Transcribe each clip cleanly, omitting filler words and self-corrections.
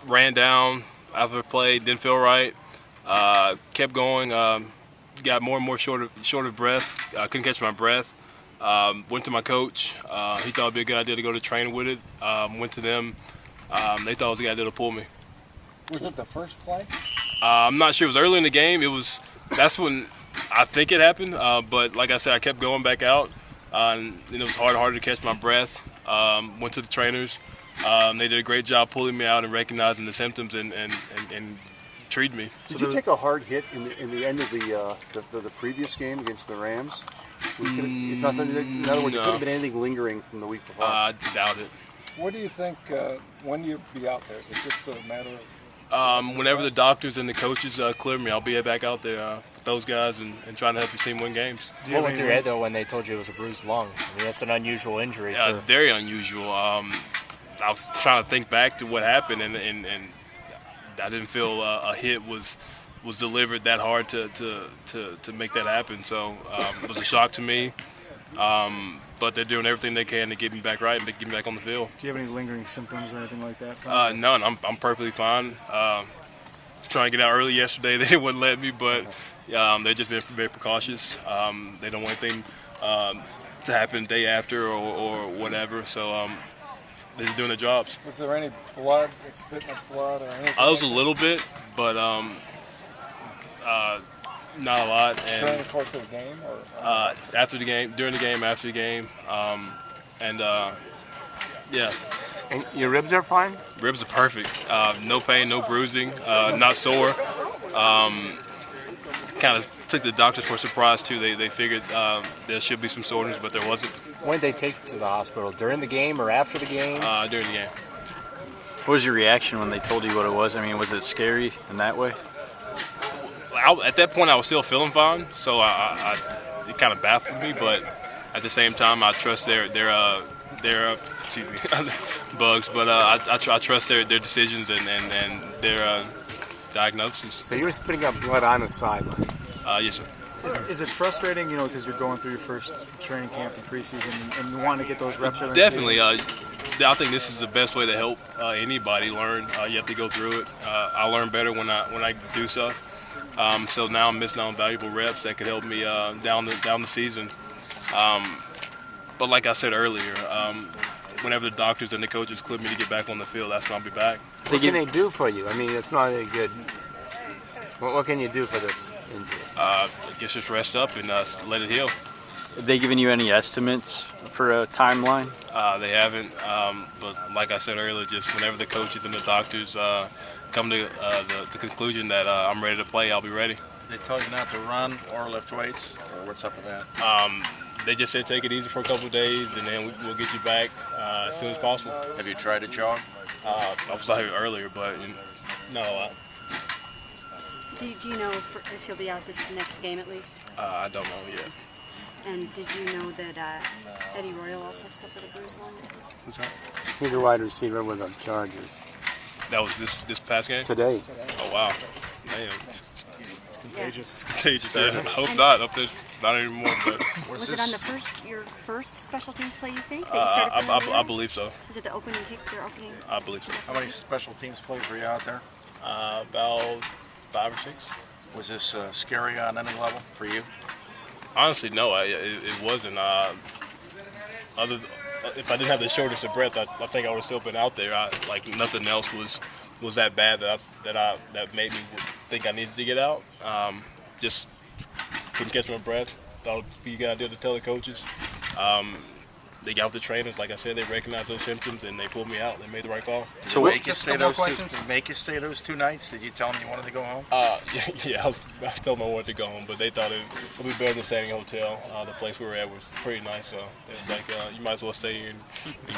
Ran down after the play, didn't feel right. Kept going. Got more and more short of breath. Couldn't catch my breath. Went to my coach. He thought it'd be a good idea to go to training with it. Went to them. They thought it was a good idea to pull me. Was it the first play? I'm not sure. It was early in the game. That's when I think it happened. But like I said, I kept going back out. And it was harder to catch my breath. Went to the trainers. They did a great job pulling me out and recognizing the symptoms and treating me. Did you take a hard hit in the end of the previous game against the Rams? It's not that, in other words, it could have been anything lingering from the week before. I doubt it. What do you think? When do you be out there? Is it just a matter of? Whenever the doctors and the coaches clear me, I'll be back out there with those guys and trying to help the team win games. What went through your head though when they told you it was a bruised lung? I mean, that's an unusual injury. Yeah, very unusual. I was trying to think back to what happened, and I didn't feel a hit was delivered that hard to make that happen. So it was a shock to me. But they're doing everything they can to get me back right and get me back on the field. Do you have any lingering symptoms or anything like that? None. I'm perfectly fine. Trying to get out early yesterday, they wouldn't let me, but they've just been very precautious. They don't want anything to happen the day after or whatever. So they're doing their jobs. Was there any blood, spitting of blood or anything? I was a little bit, but not a lot. And during the course of the game, or after the game, during the game, after the game, yeah. And your ribs are fine? Ribs are perfect. No pain, no bruising, not sore. Kind of took the doctors for a surprise too. They figured there should be some soreness, but there wasn't. When did they take you to the hospital? During the game or after the game? During the game. What was your reaction when they told you what it was? I mean, was it scary in that way? At that point, I was still feeling fine, so it kind of baffled me. But at the same time, I trust their excuse me, bugs. But I trust their decisions and their diagnosis. So you were spitting up blood on the sideline. Yes, sir. Is it frustrating, because you're going through your first training camp and preseason and you want to get those reps? Definitely. I think this is the best way to help anybody learn. You have to go through it. I learn better when I do stuff. So now I'm missing out on valuable reps that could help me down the season. But like I said earlier, whenever the doctors and the coaches clear me to get back on the field, that's when I'll be back. What can they do for you? I mean, it's not a good. What can you do for this injury? I guess just rest up and let it heal. Have they given you any estimates for a timeline? They haven't, but like I said earlier, just whenever the coaches and the doctors come to the conclusion that I'm ready to play, I'll be ready. They tell you not to run or lift weights, or what's up with that? They just said take it easy for a couple of days, and then we'll get you back as soon as possible. Have you tried to jog? I was out here earlier, but no. Do you know if he'll be out this next game at least? I don't know yet. And did you know that Eddie Royal also suffered a bruised lung? Who's that? He's a wide receiver with the Chargers. That was this past game? Today. Oh, wow. Man. It's contagious. Yeah. It's contagious. I hope not. Up there, not anymore. But was it on your first special teams play, you think? That you started I believe so. Is it the opening kick, your opening? I believe so. How many special teams plays were you out there? About 5 or 6. Was this scary on any level for you? Honestly, no, it wasn't. If I didn't have the shortest of breath, I think I would have still been out there. Like nothing else was that bad that made me think I needed to get out. Just couldn't catch my breath. Thought it'd be a good idea to tell the coaches. They got with the trainers, like I said, they recognized those symptoms and they pulled me out. They made the right call. So make you stay those 2 nights? Did you tell them you wanted to go home? Yeah, I told them I wanted to go home, but they thought it would be better than staying in a hotel. The place we were at was pretty nice, so it was like, you might as well stay here and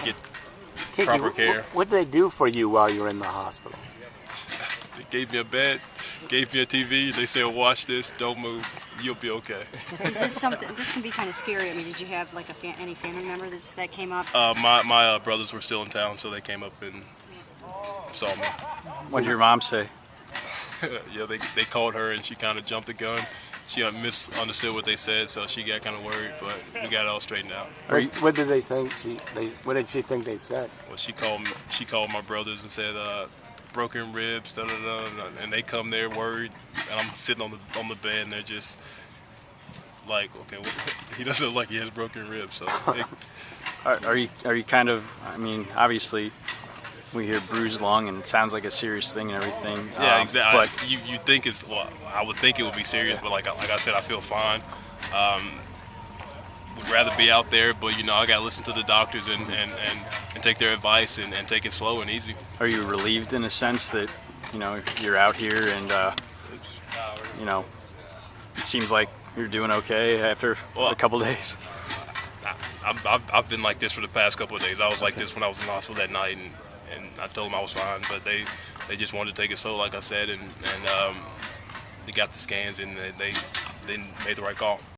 get proper care. What did they do for you while you were in the hospital? They gave me a bed, gave me a TV. They said, watch this, don't move, you'll be okay. Is this something, this can be kind of scary. I mean, did you have like any family member that came up? My brothers were still in town, so they came up and saw me. What did your mom say? Yeah, they called her and she kind of jumped the gun. she misunderstood what they said, so she got kind of worried. But we got it all straightened out. What did they think? What did she think they said? Well, she called my brothers and said broken ribs, da, da, da, da, and they come there worried, and I'm sitting on the bed, and they're just like, okay, well, he doesn't look like he has broken ribs. So Are you kind of? I mean, obviously, we hear bruised lung, and it sounds like a serious thing and everything. yeah, exactly. But You think it's, well, I would think it would be serious, but like I said, I feel fine. Would rather be out there, but I got to listen to the doctors and take their advice and take it slow and easy. are you relieved in a sense that you're out here and it seems like you're doing okay after a couple days? I've been like this for the past couple of days. I was like this when I was in the hospital that night, and I told them I was fine, but they just wanted to take it slow, like I said, and they got the scans, and they made the right call.